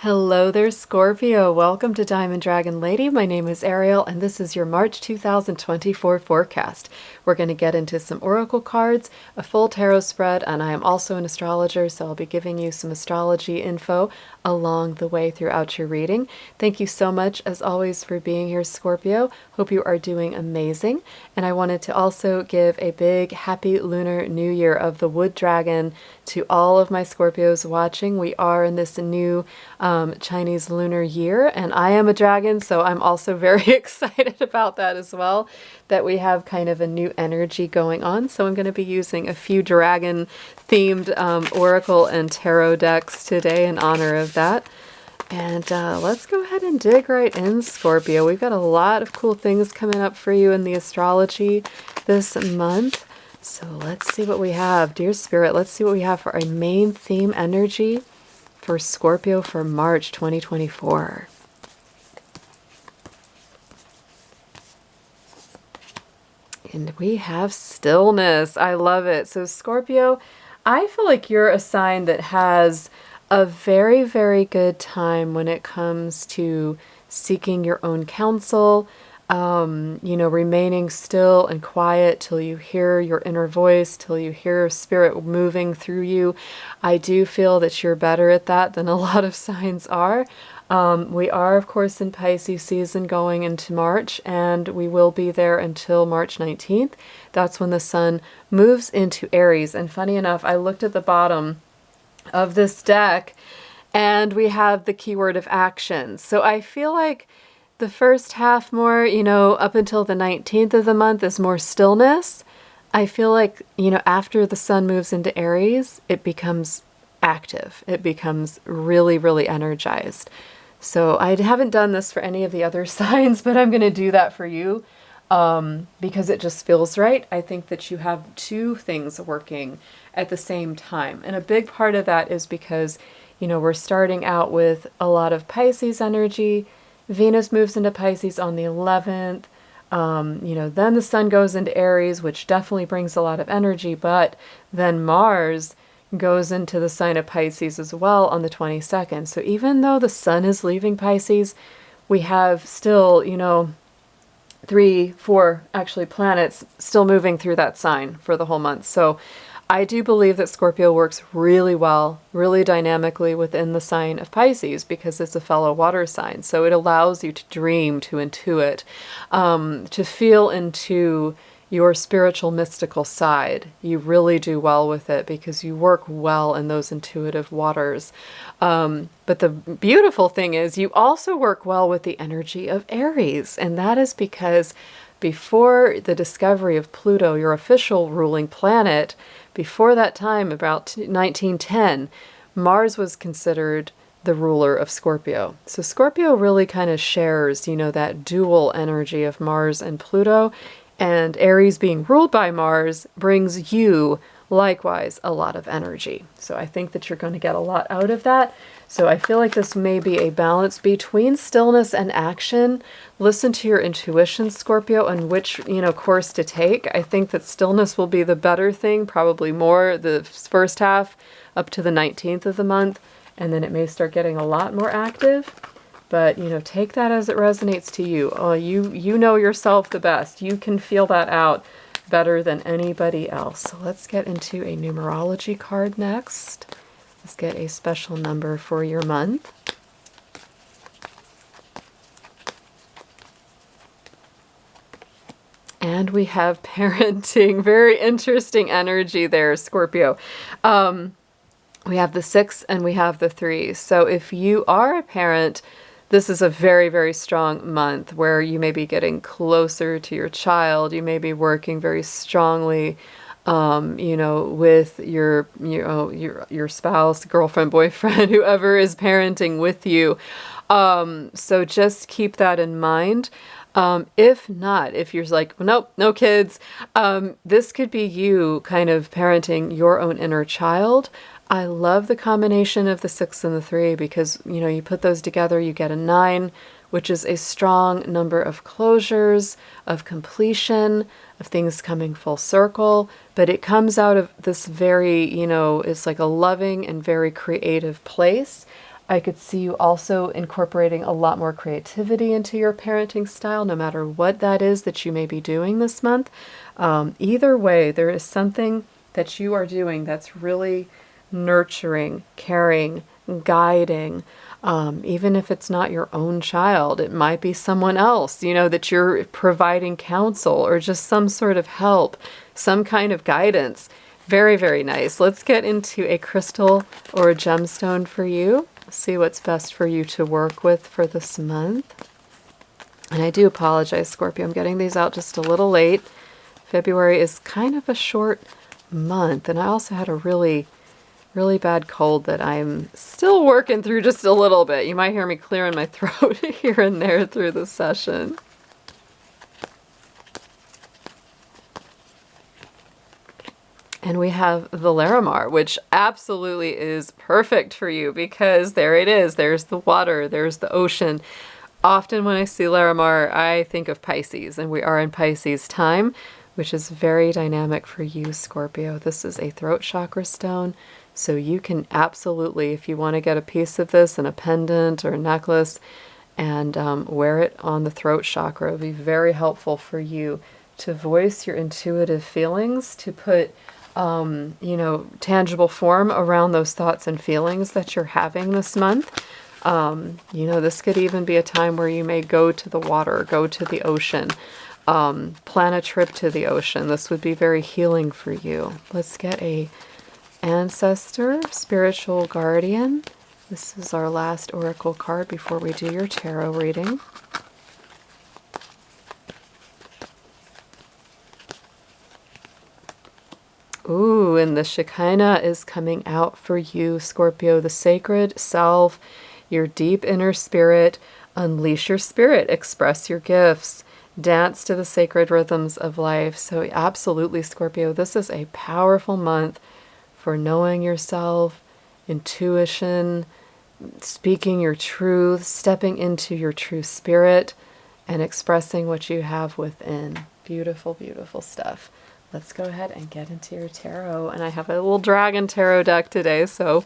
Hello there, Scorpio. Welcome to Diamond Dragon Lady. My name is Ariel, and this is your March 2024 forecast. We're going to get into some oracle cards, a full tarot spread, and I am also an astrologer, so I'll be giving you some astrology info along the way throughout your reading. Thank you so much, as always, for being here, Scorpio. Hope you are doing amazing. And I wanted to also give a big happy Lunar New Year of the Wood Dragon to all of my Scorpios watching. We are in this new Chinese lunar year, and I am a dragon, so I'm also very excited about that as well, that we have kind of a new energy going on. So I'm going to be using a few dragon themed oracle and tarot decks today in honor of that. And let's go ahead and dig right in, Scorpio. We've got a lot of cool things coming up for you in the astrology this month. So let's see what we have. Dear Spirit, let's see what we have for our main theme energy for Scorpio for March 2024. And we have stillness. I love it. So Scorpio, I feel like you're a sign that has a very, very good time when it comes to seeking your own counsel, remaining still and quiet till you hear your inner voice, till you hear spirit moving through you. I do feel that you're better at that than a lot of signs are. We are, of course, in Pisces season going into March, and we will be there until March 19th. That's when the sun moves into Aries. And funny enough, I looked at the bottom of this deck, and we have the keyword of action. So I feel like the first half more, up until the 19th of the month is more stillness. I feel like, after the sun moves into Aries, it becomes active. It becomes really, really energized. So I haven't done this for any of the other signs, but I'm going to do that for you because it just feels right. I think that you have two things working at the same time. And a big part of that is because, we're starting out with a lot of Pisces energy. Venus moves into Pisces on the 11th. Then the sun goes into Aries, which definitely brings a lot of energy, but then Mars goes into the sign of Pisces as well on the 22nd. So even though the sun is leaving Pisces, we have still, 3, 4 actually planets still moving through that sign for the whole month. So I do believe that Scorpio works really well, really dynamically within the sign of Pisces because it's a fellow water sign. So it allows you to dream, to intuit, to feel into your spiritual mystical side. You really do well with it because you work well in those intuitive waters. But the beautiful thing is you also work well with the energy of Aries, and that is because before the discovery of Pluto, your official ruling planet, before that time, about 1910, Mars was considered the ruler of Scorpio. So Scorpio really kind of shares, that dual energy of Mars and Pluto, and Aries being ruled by Mars brings you likewise a lot of energy. So I think that you're going to get a lot out of that. So I feel like this may be a balance between stillness and action. Listen to your intuition, Scorpio, and which, course to take. I think that stillness will be the better thing, probably more the first half up to the 19th of the month, and then it may start getting a lot more active. But, take that as it resonates to you. Oh, you know yourself the best. You can feel that out better than anybody else. So let's get into a numerology card next. Let's get a special number for your month. And we have parenting. Very interesting energy there, Scorpio. We have the 6 and we have the 3. So if you are a parent, this is a very, very strong month where you may be getting closer to your child. You may be working very strongly, with your spouse, girlfriend, boyfriend, whoever is parenting with you. So just keep that in mind. If not, if you're like, nope, no kids, this could be you kind of parenting your own inner child. I love the combination of the 6 and the 3 because, you put those together, you get a 9, which is a strong number of closures, of completion, of things coming full circle. But it comes out of this very, it's like a loving and very creative place. I could see you also incorporating a lot more creativity into your parenting style, no matter what that is that you may be doing this month. Either way, there is something that you are doing that's really nurturing, caring, guiding. Even if it's not your own child, it might be someone else, you know, that you're providing counsel or just some sort of help, some kind of guidance. Very, very nice. Let's get into a crystal or a gemstone for you. See what's best for you to work with for this month. And I do apologize, Scorpio. I'm getting these out just a little late. February is kind of a short month. And I also had a really bad cold that I'm still working through just a little bit. You might hear me clearing my throat here and there through the session. And we have the Larimar, which absolutely is perfect for you because there it is. There's the water, there's the ocean. Often when I see Larimar, I think of Pisces, and we are in Pisces time, which is very dynamic for you, Scorpio. This is a throat chakra stone, so you can absolutely, if you want to get a piece of this in a pendant or a necklace, and wear it on the throat chakra, it would be very helpful for you to voice your intuitive feelings, to put tangible form around those thoughts and feelings that you're having this month. This could even be a time where you may go to the water, go to the ocean, plan a trip to the ocean. This would be very healing for you. Let's get a ancestor, spiritual guardian. This is our last oracle card before we do your tarot reading. Ooh, and the Shekinah is coming out for you, Scorpio. The sacred self, your deep inner spirit. Unleash your spirit. Express your gifts. Dance to the sacred rhythms of life. So absolutely, Scorpio, this is a powerful month for knowing yourself, intuition, speaking your truth, stepping into your true spirit, and expressing what you have within. Beautiful, beautiful stuff. Let's go ahead and get into your tarot. And I have a little dragon tarot deck today, so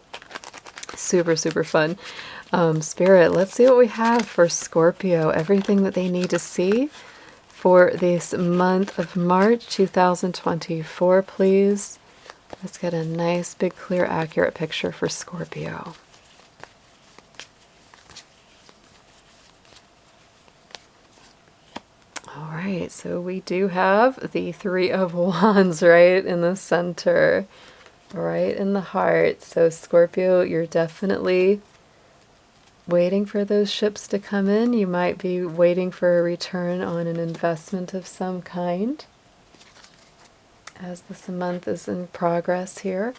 super, super fun. Spirit, let's see what we have for Scorpio. Everything that they need to see for this month of March 2024, please. Let's get a nice, big, clear, accurate picture for Scorpio. All right, so we do have the Three of Wands right in the center, right in the heart. So Scorpio, you're definitely waiting for those ships to come in. You might be waiting for a return on an investment of some kind as this month is in progress here.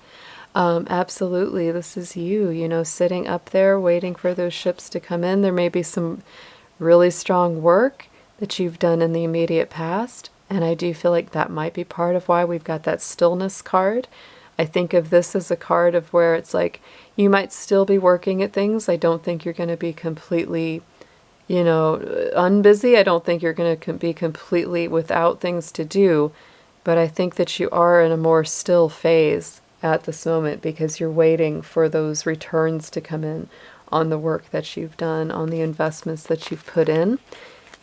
Absolutely, this is you, sitting up there waiting for those ships to come in. There may be some really strong work that you've done in the immediate past, and I do feel like that might be part of why we've got that stillness card. I think of this as a card of where it's like you might still be working at things. I don't think you're going to be completely, unbusy. I don't think you're going to be completely without things to do, but I think that you are in a more still phase at this moment because you're waiting for those returns to come in on the work that you've done, on the investments that you've put in.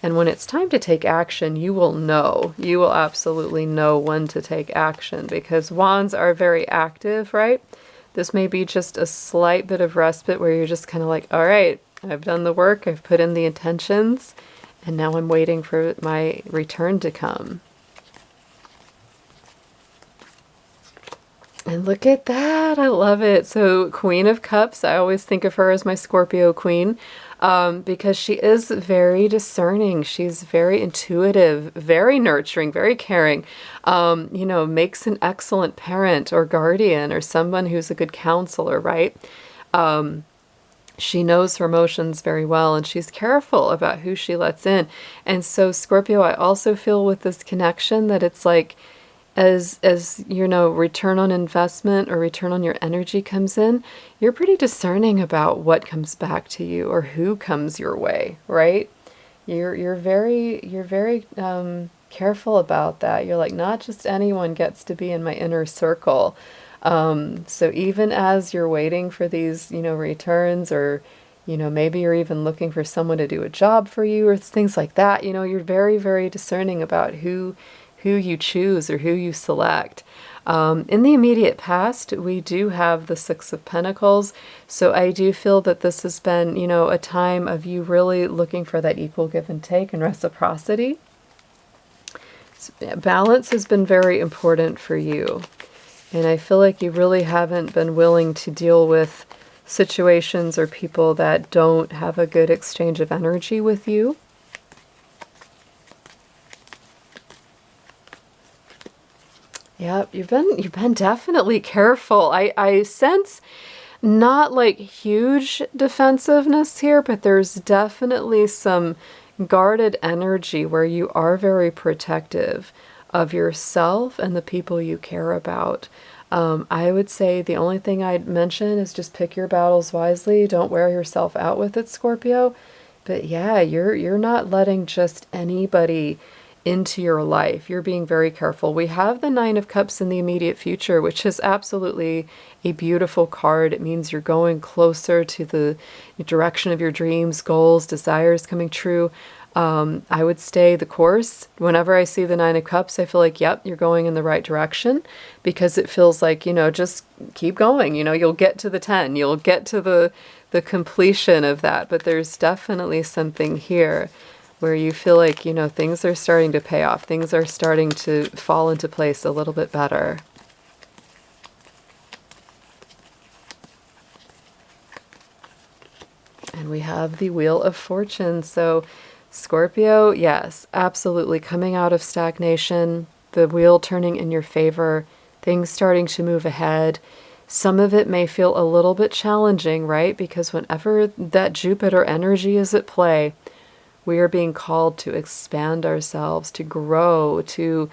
And when it's time to take action, you will know. You will absolutely know when to take action because wands are very active, right? This may be just a slight bit of respite where you're just kind of like, all right, I've done the work, I've put in the intentions, and now I'm waiting for my return to come. And look at that. I love it. So Queen of Cups, I always think of her as my Scorpio queen because she is very discerning. She's very intuitive, very nurturing, very caring, makes an excellent parent or guardian or someone who's a good counselor, right? She knows her emotions very well and she's careful about who she lets in. And so Scorpio, I also feel with this connection that it's like, as return on investment or return on your energy comes in, you're pretty discerning about what comes back to you or who comes your way, right? You're very careful about that. You're like, not just anyone gets to be in my inner circle. So even as you're waiting for these, returns, or, maybe you're even looking for someone to do a job for you or things like that, you're very, very discerning about who you choose or who you select. In the immediate past, we do have the Six of Pentacles. So I do feel that this has been, a time of you really looking for that equal give and take and reciprocity. Balance has been very important for you. And I feel like you really haven't been willing to deal with situations or people that don't have a good exchange of energy with you. Yep, you've been definitely careful. I sense not like huge defensiveness here, but there's definitely some guarded energy where you are very protective of yourself and the people you care about. I would say the only thing I'd mention is just pick your battles wisely. Don't wear yourself out with it, Scorpio. But yeah, you're not letting just anybody into your life. You're being very careful. We have the Nine of Cups in the immediate future, which is absolutely a beautiful card. It means you're going closer to the direction of your dreams, goals, desires coming true. I would stay the course. Whenever I see the Nine of Cups, I feel like, yep, you're going in the right direction, because it feels like, just keep going. You'll get to the 10. You'll get to the completion of that. But there's definitely something here where you feel like, things are starting to pay off. Things are starting to fall into place a little bit better. And we have the Wheel of Fortune. So Scorpio, yes, absolutely coming out of stagnation, the wheel turning in your favor, things starting to move ahead. Some of it may feel a little bit challenging, right? Because whenever that Jupiter energy is at play, we are being called to expand ourselves, to grow, to,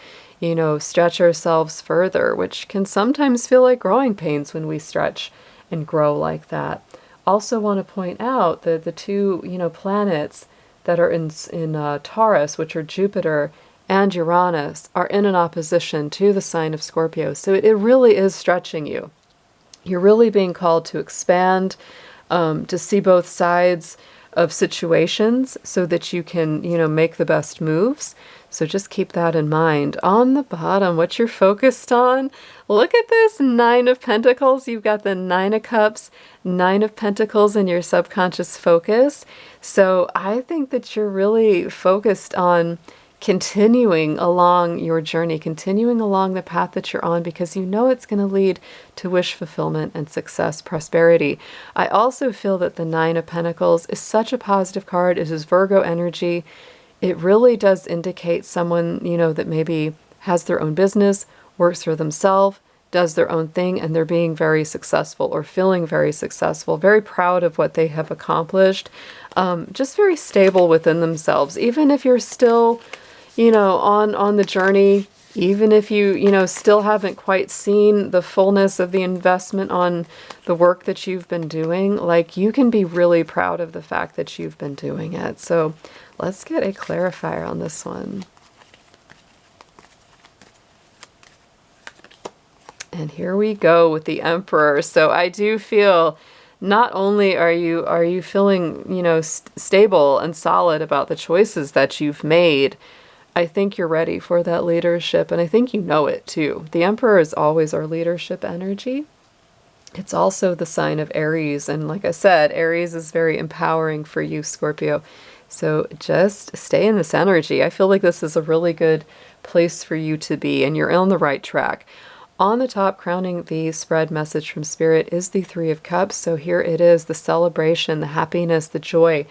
stretch ourselves further, which can sometimes feel like growing pains when we stretch and grow like that. Also want to point out that the two, planets that are in Taurus, which are Jupiter and Uranus, are in an opposition to the sign of Scorpio. So it really is stretching you. You're really being called to expand, to see both sides of situations so that you can, make the best moves. So just keep that in mind. On the bottom, what you're focused on, look at this Nine of Pentacles. You've got the Nine of Cups, Nine of Pentacles in your subconscious focus. So I think that you're really focused on continuing along your journey, continuing along the path that you're on, because it's going to lead to wish fulfillment and success, prosperity. I also feel that the Nine of Pentacles is such a positive card. It is Virgo energy. It really does indicate someone, that maybe has their own business, works for themselves, does their own thing, and they're being very successful or feeling very successful, very proud of what they have accomplished, just very stable within themselves. Even if you're still on the journey, even if you still haven't quite seen the fullness of the investment on the work that you've been doing, like, you can be really proud of the fact that you've been doing it. So let's get a clarifier on this one. And here we go with the Emperor. So I do feel not only are you feeling, stable and solid about the choices that you've made, I think you're ready for that leadership, and I think you know it too. The Emperor is always our leadership energy. It's also the sign of Aries, and like I said, Aries is very empowering for you, Scorpio. So just stay in this energy. I feel like this is a really good place for you to be, and you're on the right track. On the top, crowning the spread message from Spirit, is the Three of Cups. So here it is, the celebration, the happiness, the joy.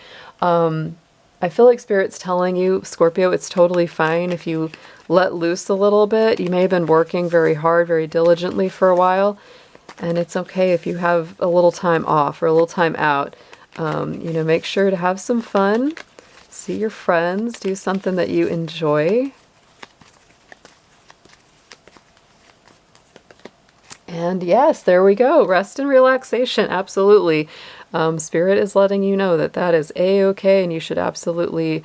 I feel like Spirit's telling you, Scorpio, it's totally fine if you let loose a little bit. You may have been working very hard, very diligently for a while, and it's okay if you have a little time off or a little time out. Make sure to have some fun, see your friends, do something that you enjoy. And yes, there we go. Rest and relaxation. Absolutely. Spirit is letting you know that that is A-okay, and you should absolutely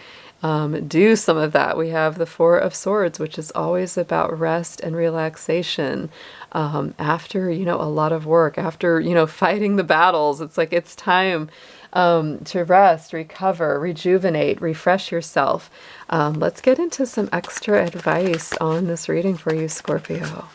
do some of that. We have the Four of Swords, which is always about rest and relaxation. After, a lot of work, after, fighting the battles, it's like it's time to rest, recover, rejuvenate, refresh yourself. Let's get into some extra advice on this reading for you, Scorpio.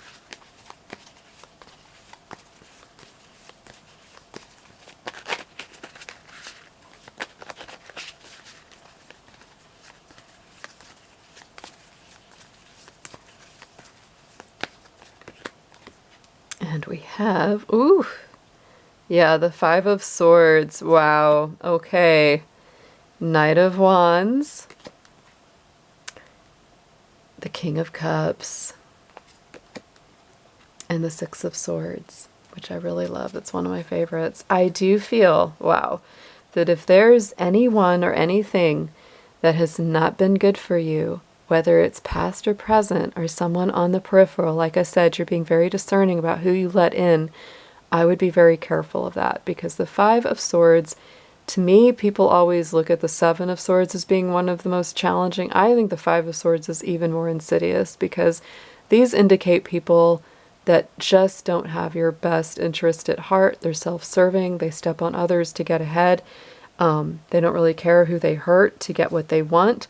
And we have, ooh, yeah, the Five of Swords. Wow. Okay. Knight of Wands. The King of Cups. And the Six of Swords, which I really love. That's one of my favorites. I do feel, wow, that if there's anyone or anything that has not been good for you, whether it's past or present or someone on the peripheral, like I said, you're being very discerning about who you let in. I would be very careful of that, because the Five of Swords, to me, people always look at the Seven of Swords as being one of the most challenging. I think the Five of Swords is even more insidious, because these indicate people that just don't have your best interest at heart. They're self-serving. They step on others to get ahead. They don't really care who they hurt to get what they want.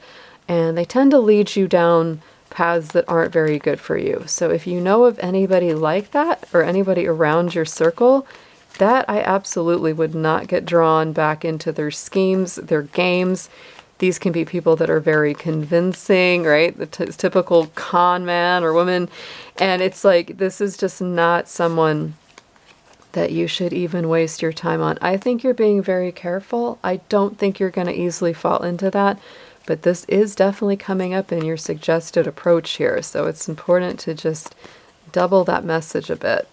And they tend to lead you down paths that aren't very good for you. So if you know of anybody like that, or anybody around your circle, that I absolutely would not get drawn back into their schemes, their games. These can be people that are very convincing, right? The typical con man or woman. And it's like, this is just not someone that you should even waste your time on. I think you're being very careful. I don't think you're going to easily fall into that. But this is definitely coming up in your suggested approach here. So it's important to just double that message a bit.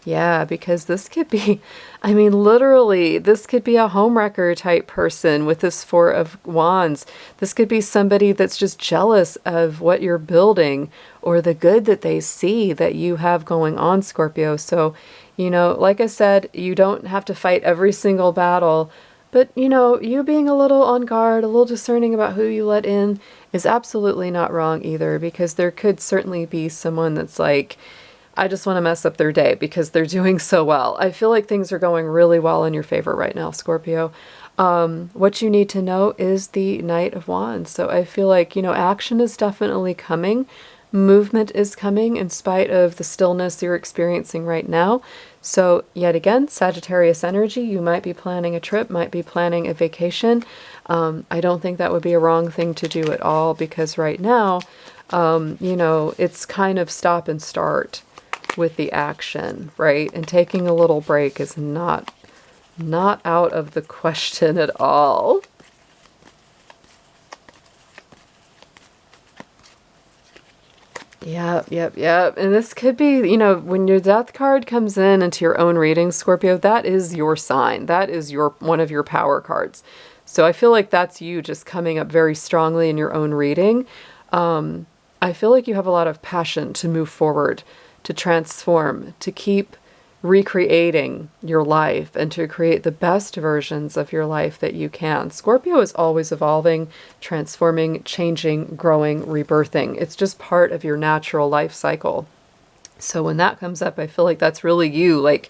Yeah, because this could be, I mean, literally, this could be a homewrecker type person with this Four of Wands. This could be somebody that's just jealous of what you're building or the good that they see that you have going on, Scorpio. So, like I said, you don't have to fight every single battle. But, you being a little on guard, a little discerning about who you let in is absolutely not wrong either, because there could certainly be someone that's like, I just want to mess up their day because they're doing so well. I feel like things are going really well in your favor right now, Scorpio. What you need to know is the Knight of Wands. So I feel like, action is definitely coming. Movement is coming in spite of the stillness you're experiencing right now. So yet again, Sagittarius energy, you might be planning a trip, might be planning a vacation. I don't think that would be a wrong thing to do at all, because right now, it's kind of stop and start with the action, right? And taking a little break is not out of the question at all. Yep. And this could be, when your death card comes into your own reading, Scorpio, that is your sign. That is one of your power cards. So I feel like that's you just coming up very strongly in your own reading. I feel like you have a lot of passion to move forward, to transform, to keep recreating your life, and to create the best versions of your life that you can. Scorpio is always evolving, transforming, changing, growing, rebirthing. It's just part of your natural life cycle. So when that comes up, I feel like that's really you. Like,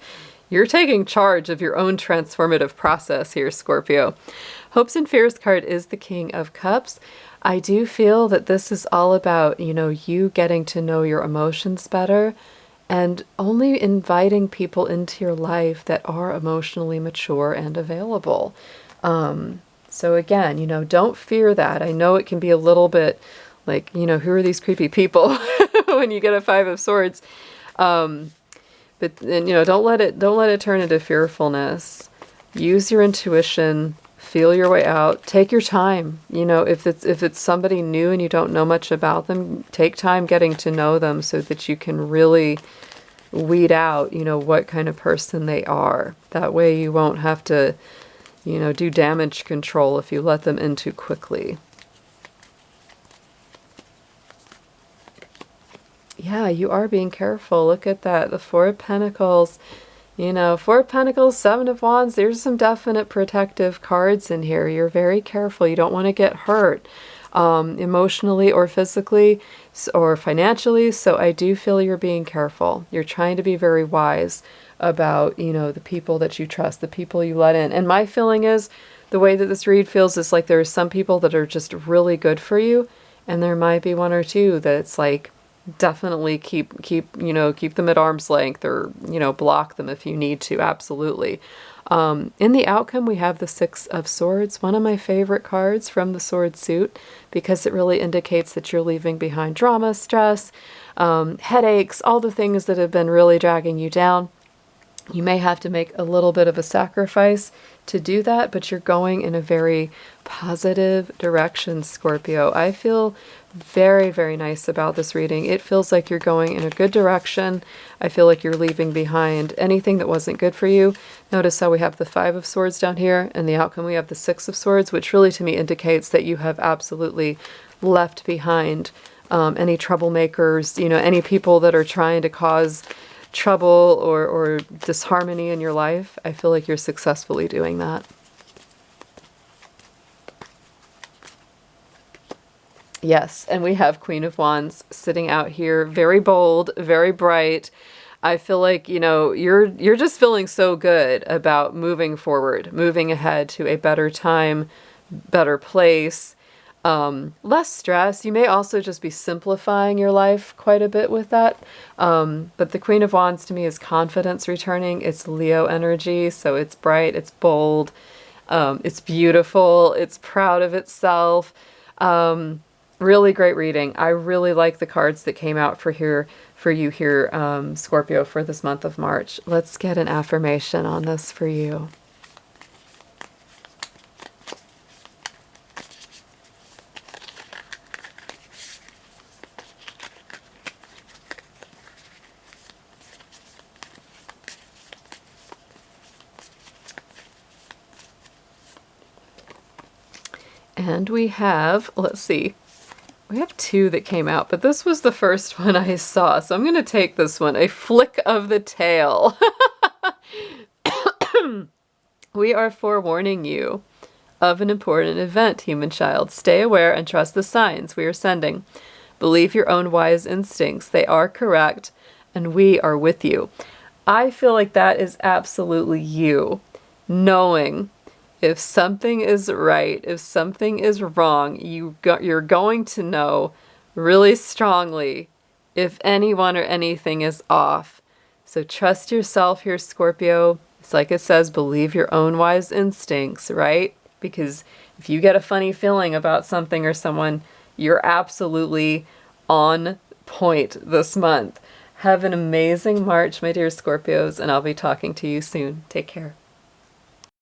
you're taking charge of your own transformative process here, Scorpio. Hopes and Fears card is the King of Cups. I do feel that this is all about, you getting to know your emotions better, and only inviting people into your life that are emotionally mature and available. So again, don't fear that. I know it can be a little bit like, who are these creepy people when you get a Five of Swords. But then, don't let it turn into fearfulness. Use your intuition. Feel your way out. Take your time. If it's somebody new and you don't know much about them, take time getting to know them so that you can really weed out, what kind of person they are. That way you won't have to, do damage control if you let them in too quickly. Yeah, you are being careful. Look at that. The Four of Pentacles. You know, Four of Pentacles, Seven of Wands, there's some definite protective cards in here. You're very careful. You don't want to get hurt emotionally or physically or financially. So I do feel you're being careful. You're trying to be very wise about, you know, the people that you trust, the people you let in. And my feeling is the way that this read feels is like there are some people that are just really good for you. And there might be one or two that's like, definitely keep you know, keep them at arm's length, or, you know, block them if you need to. Absolutely. In the outcome, we have the Six of Swords, one of my favorite cards from the sword suit, because it really indicates that you're leaving behind drama, stress, headaches, all the things that have been really dragging you down. You may have to make a little bit of a sacrifice to do that, but you're going in a very positive direction, Scorpio. I feel very, very nice about this reading. It feels like you're going in a good direction. I feel like you're leaving behind anything that wasn't good for you. Notice how we have the Five of Swords down here, and the outcome we have the Six of Swords, which really to me indicates that you have absolutely left behind any troublemakers, you know, any people that are trying to cause trouble or disharmony in your life. I feel like you're successfully doing that. Yes, and we have Queen of Wands sitting out here, very bold, very bright. I feel like, you know, you're just feeling so good about moving forward, moving ahead to a better time, better place, less stress. You may also just be simplifying your life quite a bit with that. But the Queen of Wands to me is confidence returning. It's Leo energy, so it's bright, it's bold, it's beautiful, it's proud of itself. Really great reading. I really like the cards that came out for you here, Scorpio, for this month of March. Let's get an affirmation on this for you. And we have, let's see, we have two that came out, but this was the first one I saw, so I'm going to take this one, a flick of the tail. We are forewarning you of an important event, human child. Stay aware and trust the signs we are sending. Believe your own wise instincts. They are correct, and we are with you. I feel like that is absolutely you, knowing if something is right, if something is wrong, you're going to know really strongly if anyone or anything is off. So trust yourself here, Scorpio. It's like it says, believe your own wise instincts, right? Because if you get a funny feeling about something or someone, you're absolutely on point this month. Have an amazing March, my dear Scorpios, and I'll be talking to you soon. Take care.